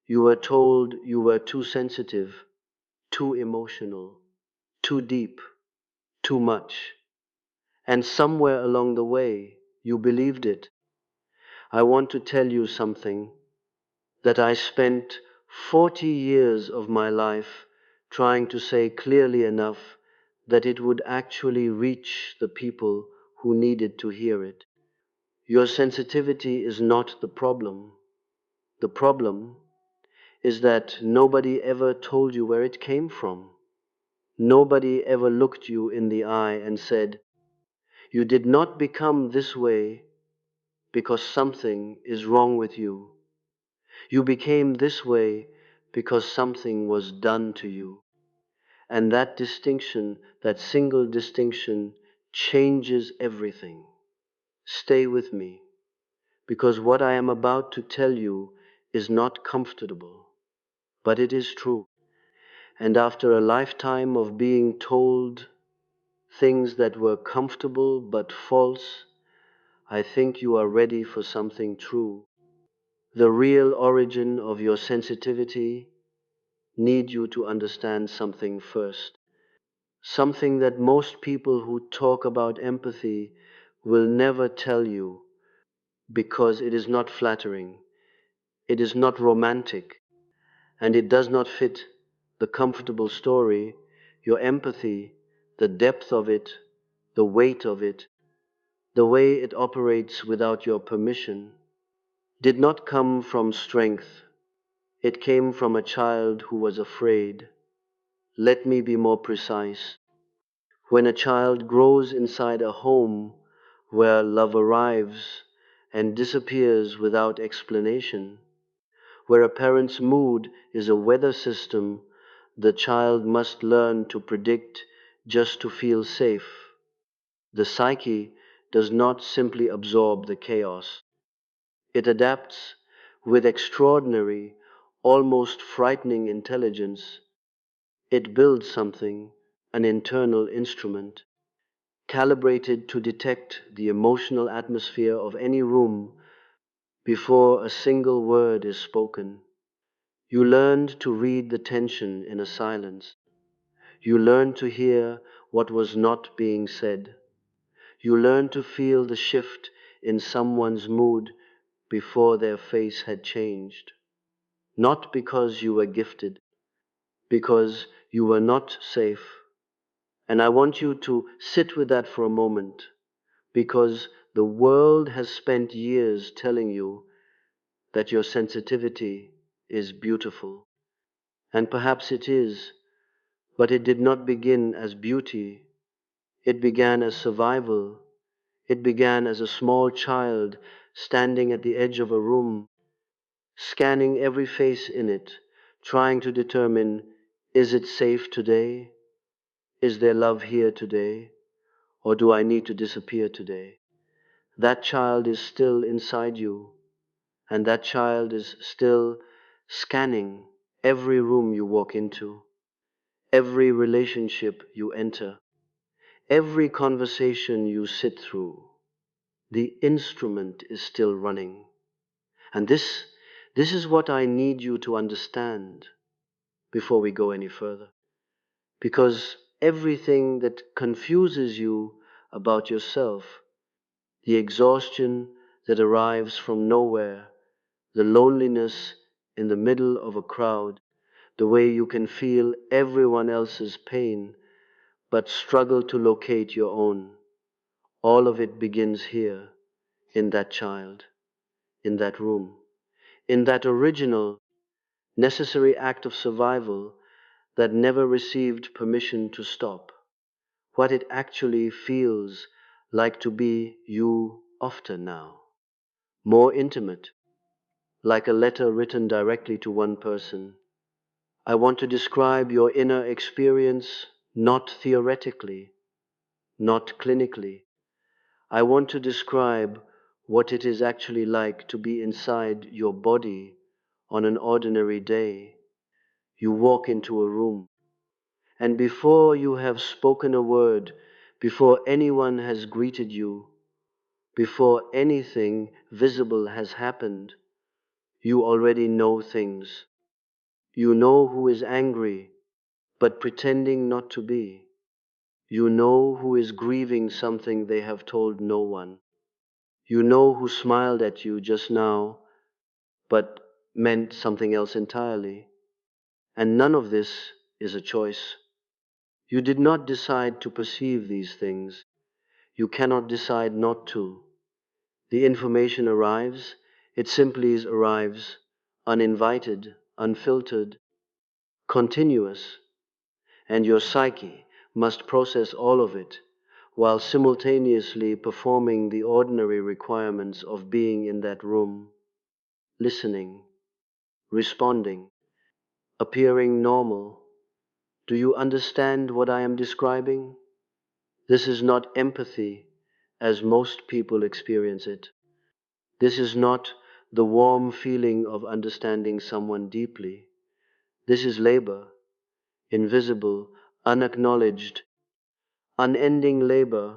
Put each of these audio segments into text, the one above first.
You were told you were too sensitive, too emotional, too deep, too much. And somewhere along the way, you believed it. I want to tell you something that I spent 40 years of my life trying to say clearly enough that it would actually reach the people who needed to hear it. Your sensitivity is not the problem. The problem is that nobody ever told you where it came from. Nobody ever looked you in the eye and said, "You did not become this way because something is wrong with you. You became this way because something was done to you." And that distinction, that single distinction, changes everything. Stay with me, because what I am about to tell you is not comfortable, but it is true. And after a lifetime of being told things that were comfortable but false, I think you are ready for something true. The real origin of your sensitivity need you to understand something first. Something that most people who talk about empathy will never tell you because it is not flattering, it is not romantic, and it does not fit the comfortable story. Your empathy, the depth of it, the weight of it, the way it operates without your permission, did not come from strength. It came from a child who was afraid. Let me be more precise. When a child grows inside a home where love arrives and disappears without explanation, where a parent's mood is a weather system the child must learn to predict just to feel safe, the psyche does not simply absorb the chaos. It adapts with extraordinary, almost frightening intelligence. It builds something, an internal instrument, calibrated to detect the emotional atmosphere of any room before a single word is spoken. You learned to read the tension in a silence. You learned to hear what was not being said. You learned to feel the shift in someone's mood before their face had changed. Not because you were gifted, because you were not safe. And I want you to sit with that for a moment, because the world has spent years telling you that your sensitivity is beautiful. And perhaps it is, but it did not begin as beauty. It began as survival. It began as a small child standing at the edge of a room, scanning every face in it, trying to determine, is it safe today? Is there love here today? Or do I need to disappear today? That child is still inside you, and that child is still scanning every room you walk into, every relationship you enter, every conversation you sit through. The instrument is still running. And this is what I need you to understand before we go any further. Because everything that confuses you about yourself, the exhaustion that arrives from nowhere, the loneliness in the middle of a crowd, the way you can feel everyone else's pain but struggle to locate your own, all of it begins here, in that child, in that room, in that original, necessary act of survival that never received permission to stop. What it actually feels like to be you often now. More intimate, like a letter written directly to one person. I want to describe your inner experience not theoretically, not clinically. I want to describe what it is actually like to be inside your body on an ordinary day. You walk into a room, and before you have spoken a word, before anyone has greeted you, before anything visible has happened, you already know things. You know who is angry, but pretending not to be. You know who is grieving something they have told no one. You know who smiled at you just now, but meant something else entirely. And none of this is a choice. You did not decide to perceive these things. You cannot decide not to. The information arrives, it simply arrives, uninvited, unfiltered, continuous, and your psyche must process all of it while simultaneously performing the ordinary requirements of being in that room, listening, responding, appearing normal. Do you understand what I am describing? This is not empathy as most people experience it. This is not the warm feeling of understanding someone deeply. This is labor, invisible, unacknowledged, unending labor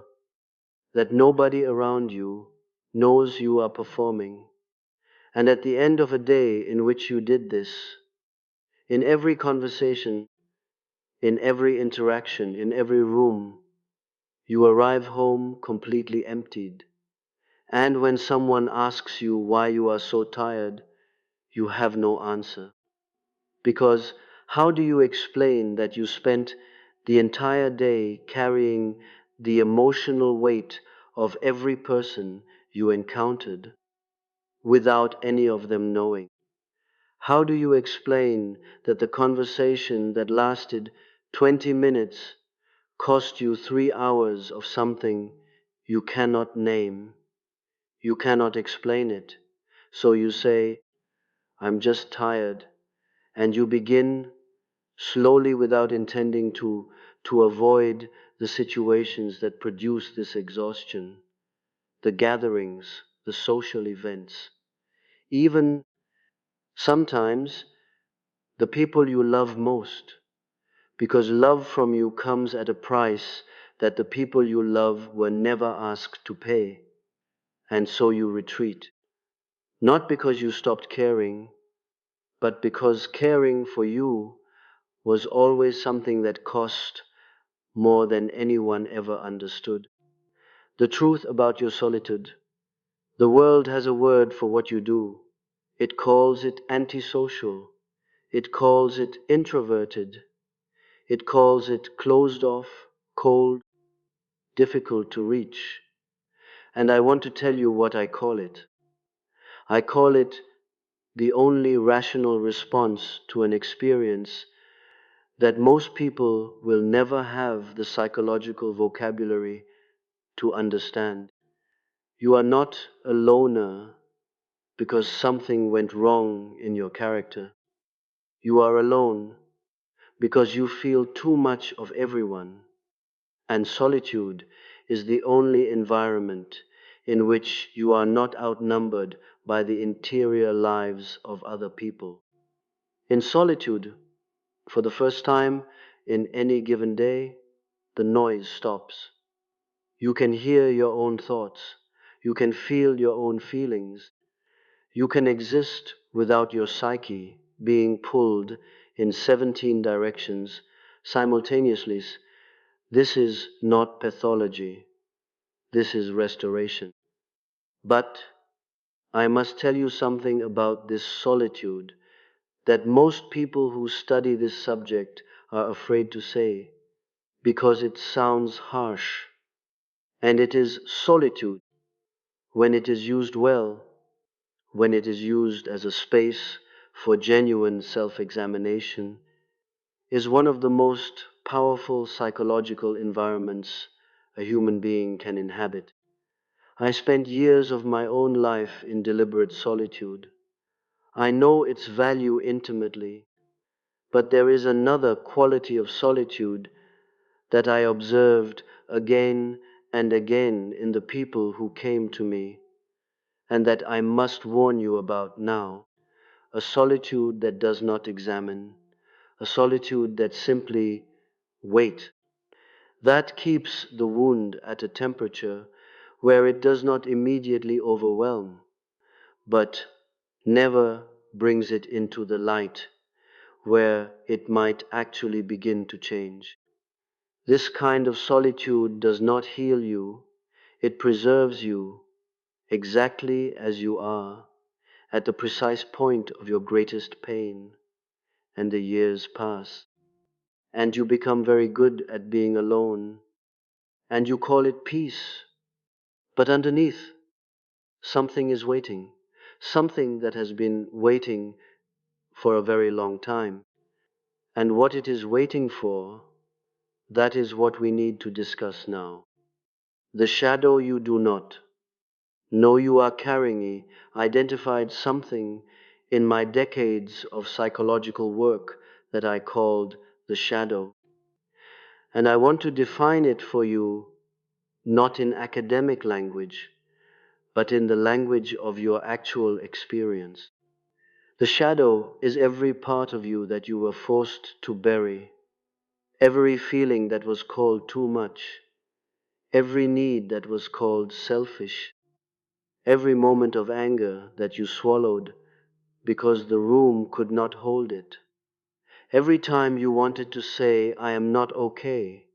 that nobody around you knows you are performing. And at the end of a day in which you did this, in every conversation, in every interaction, in every room, you arrive home completely emptied. And when someone asks you why you are so tired, you have no answer. Because how do you explain that you spent the entire day carrying the emotional weight of every person you encountered without any of them knowing? How do you explain that the conversation that lasted 20 minutes cost you 3 hours of something you cannot name? You cannot explain it. So you say, I'm just tired. And you begin slowly without intending to avoid the situations that produce this exhaustion, the gatherings, the social events, even sometimes the people you love most, because love from you comes at a price that the people you love were never asked to pay, and so you retreat, not because you stopped caring, but because caring for you was always something that cost more than anyone ever understood. The truth about your solitude. The world has a word for what you do. It calls it antisocial. It calls it introverted. It calls it closed off, cold, difficult to reach. And I want to tell you what I call it. I call it the only rational response to an experience that most people will never have the psychological vocabulary to understand. You are not a loner because something went wrong in your character. You are alone because you feel too much of everyone. And solitude is the only environment in which you are not outnumbered by the interior lives of other people. In solitude, for the first time in any given day, the noise stops. You can hear your own thoughts. You can feel your own feelings. You can exist without your psyche being pulled in 17 directions simultaneously. This is not pathology. This is restoration. But I must tell you something about this solitude that most people who study this subject are afraid to say because it sounds harsh. And it is solitude when it is used well, when it is used as a space for genuine self-examination, is one of the most powerful psychological environments a human being can inhabit. I spent years of my own life in deliberate solitude. I know its value intimately, but there is another quality of solitude that I observed again and again in the people who came to me, and that I must warn you about now. A solitude that does not examine, a solitude that simply waits. That keeps the wound at a temperature where it does not immediately overwhelm, but never brings it into the light, where it might actually begin to change. This kind of solitude does not heal you, it preserves you exactly as you are, at the precise point of your greatest pain, and the years pass, and you become very good at being alone, and you call it peace, but underneath, something is waiting, something that has been waiting for a very long time. And what it is waiting for, that is what we need to discuss now. The shadow you do not know you are carrying identified something in my decades of psychological work that I called the shadow. And I want to define it for you not in academic language, but in the language of your actual experience. The shadow is every part of you that you were forced to bury, every feeling that was called too much, every need that was called selfish, every moment of anger that you swallowed because the room could not hold it, every time you wanted to say, I am not okay,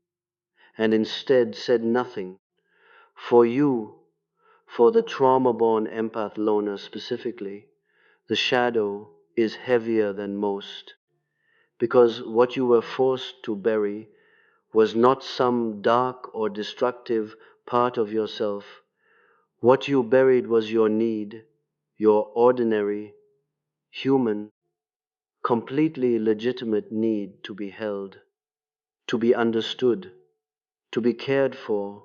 and instead said nothing. For you, for the trauma-born empath loner specifically, the shadow is heavier than most, because what you were forced to bury was not some dark or destructive part of yourself. What you buried was your need, your ordinary, human, completely legitimate need to be held, to be understood, to be cared for,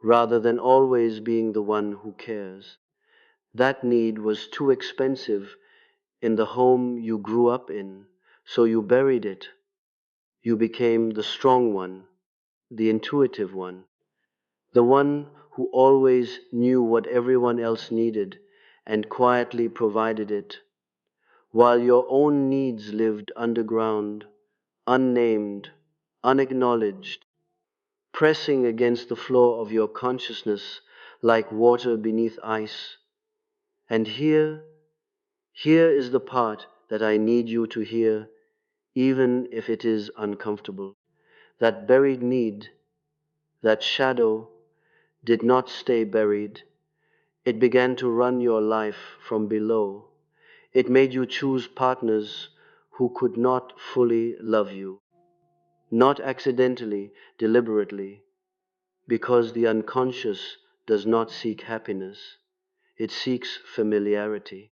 rather than always being the one who cares. That need was too expensive in the home you grew up in, so you buried it. You became the strong one, the intuitive one, the one who always knew what everyone else needed and quietly provided it, while your own needs lived underground, unnamed, unacknowledged, pressing against the floor of your consciousness like water beneath ice. And here is the part that I need you to hear, even if it is uncomfortable. That buried need, that shadow, did not stay buried. It began to run your life from below. It made you choose partners who could not fully love you, not accidentally, deliberately, because the unconscious does not seek happiness. It seeks familiarity.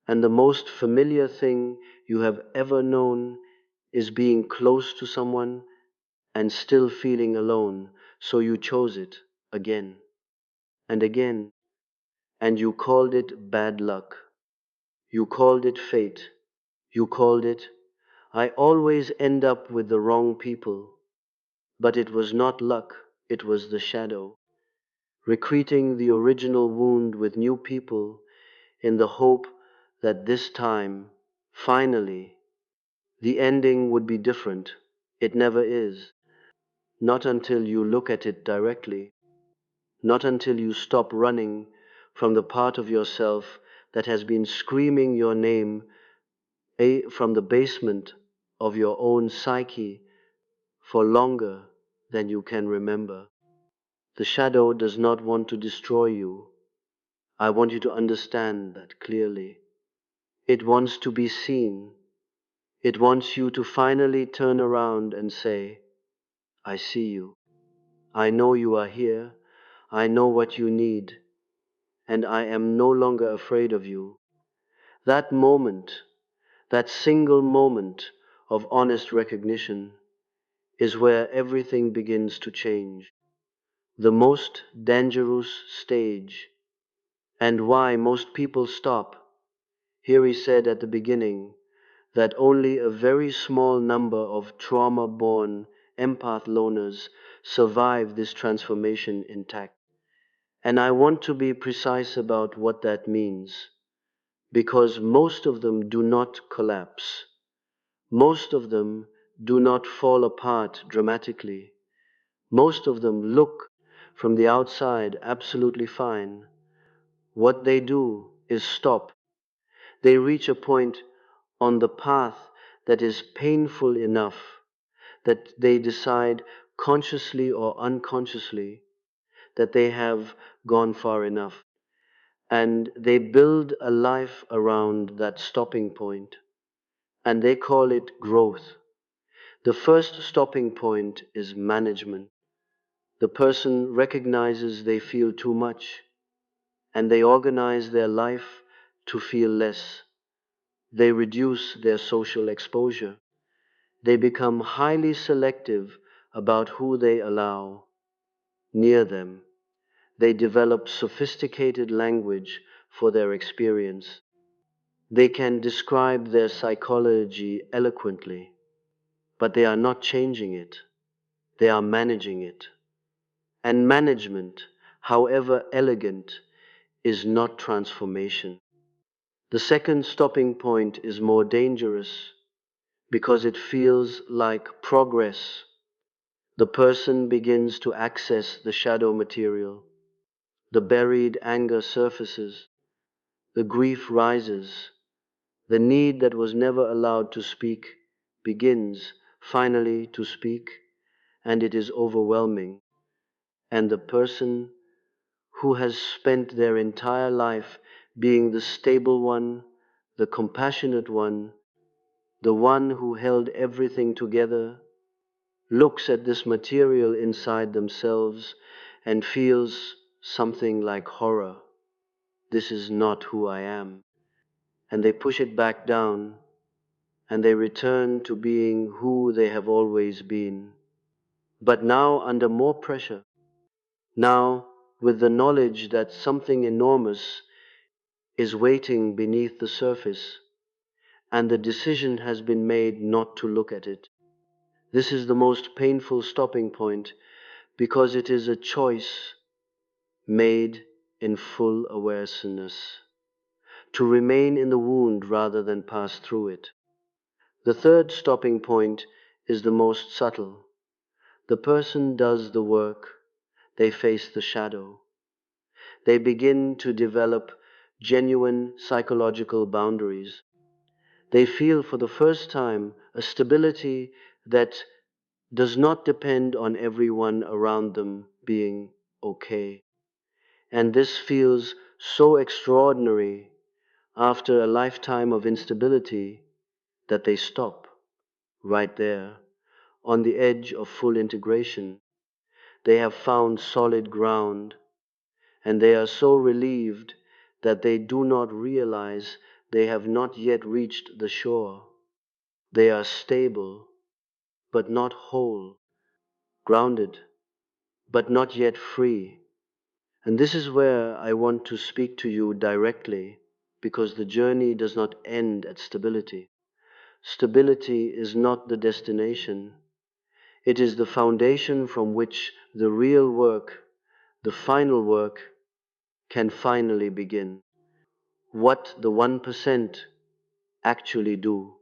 And the most familiar thing you have ever known is being close to someone and still feeling alone, so you chose it again and again, and you called it bad luck. You called it fate. You called it, I always end up with the wrong people. But it was not luck, it was the shadow, recreating the original wound with new people in the hope that this time, finally, the ending would be different. It never is. Not until you look at it directly. Not until you stop running from the part of yourself that has been screaming your name from the basement of your own psyche for longer than you can remember. The shadow does not want to destroy you. I want you to understand that clearly. It wants to be seen. It wants you to finally turn around and say, I see you. I know you are here. I know what you need. And I am no longer afraid of you. That moment, that single moment of honest recognition is where everything begins to change. The most dangerous stage, and why most people stop. Here he said at the beginning that only a very small number of trauma-born empath loners survive this transformation intact. And I want to be precise about what that means, because most of them do not collapse. Most of them do not fall apart dramatically. Most of them look from the outside absolutely fine. What they do is stop. They reach a point on the path that is painful enough that they decide consciously or unconsciously that they have gone far enough. And they build a life around that stopping point, and they call it growth. The first stopping point is management. The person recognizes they feel too much, and they organize their life to feel less. They reduce their social exposure. They become highly selective about who they allow near them. They develop sophisticated language for their experience. They can describe their psychology eloquently, but they are not changing it. They are managing it. And management, however elegant, is not transformation. The second stopping point is more dangerous because it feels like progress. The person begins to access the shadow material. The buried anger surfaces. The grief rises. The need that was never allowed to speak begins finally to speak, and it is overwhelming. And the person who has spent their entire life being the stable one, the compassionate one, the one who held everything together, looks at this material inside themselves and feels something like horror. This is not who I am. And they push it back down, and they return to being who they have always been. But now under more pressure, now with the knowledge that something enormous is waiting beneath the surface, and the decision has been made not to look at it. This is the most painful stopping point because it is a choice made in full awareness, to remain in the wound rather than pass through it. The third stopping point is the most subtle. The person does the work, they face the shadow. They begin to develop genuine psychological boundaries. They feel for the first time a stability that does not depend on everyone around them being okay. And this feels so extraordinary after a lifetime of instability that they stop right there on the edge of full integration. They have found solid ground, and they are so relieved that they do not realize they have not yet reached the shore. They are stable, but not whole, grounded, but not yet free. And this is where I want to speak to you directly, because the journey does not end at stability. Stability is not the destination. It is the foundation from which the real work, the final work, can finally begin. What the 1% actually do,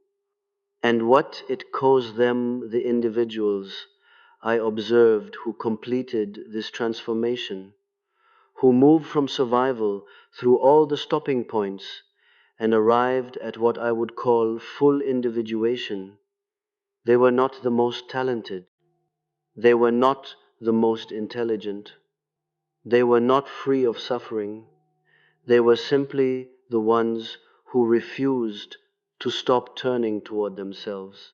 and what it caused them, the individuals I observed who completed this transformation, who moved from survival through all the stopping points and arrived at what I would call full individuation. They were not the most talented. They were not the most intelligent. They were not free of suffering. They were simply the ones who refused to stop turning toward themselves.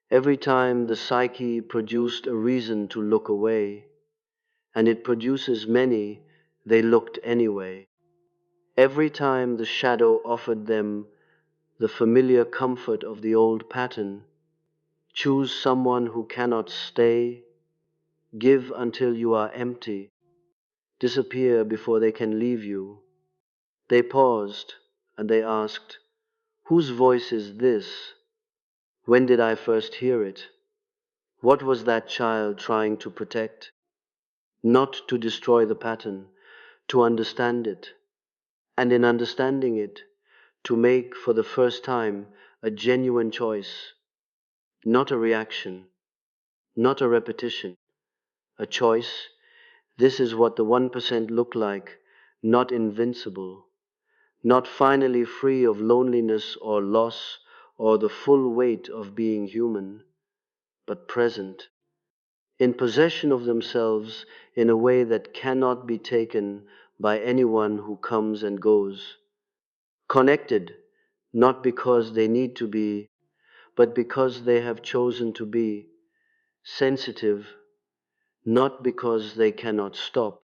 Every time the psyche produced a reason to look away, and it produces many, they looked anyway. Every time the shadow offered them the familiar comfort of the old pattern, choose someone who cannot stay, give until you are empty, disappear before they can leave you. They paused and they asked, whose voice is this? When did I first hear it? What was that child trying to protect? Not to destroy the pattern, to understand it, and in understanding it, to make for the first time a genuine choice, not a reaction, not a repetition, a choice. This is what the 1% look like, not invincible, not finally free of loneliness or loss or the full weight of being human, but present, in possession of themselves in a way that cannot be taken by anyone who comes and goes, connected not because they need to be, but because they have chosen to be, sensitive not because they cannot stop,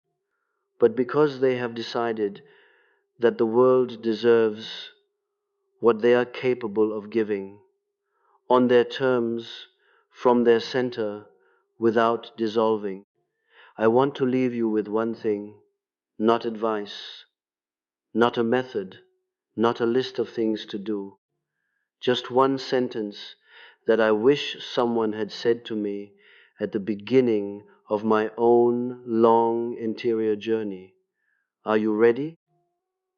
but because they have decided that the world deserves what they are capable of giving, on their terms, from their center, without dissolving. I want to leave you with one thing, not advice, not a method, not a list of things to do, just one sentence that I wish someone had said to me at the beginning of my own long interior journey. Are you ready?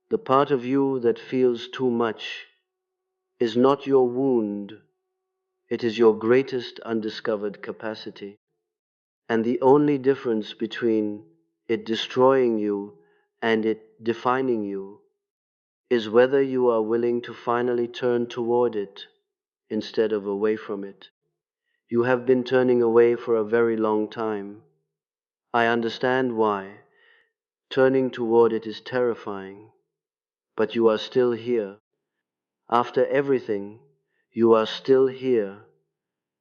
The part of you that feels too much is not your wound, it is your greatest undiscovered capacity. And the only difference between it destroying you and it defining you is whether you are willing to finally turn toward it instead of away from it. You have been turning away for a very long time. I understand why. Turning toward it is terrifying, but you are still here. After everything, you are still here,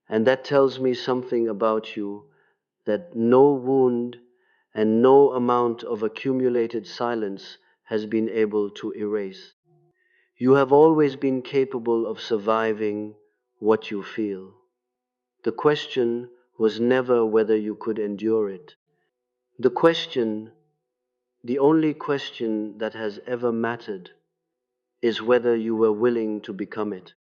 and that tells me something about you that no wound and no amount of accumulated silence has been able to erase. You have always been capable of surviving what you feel. The question was never whether you could endure it. The question, the only question that has ever mattered, is whether you were willing to become it.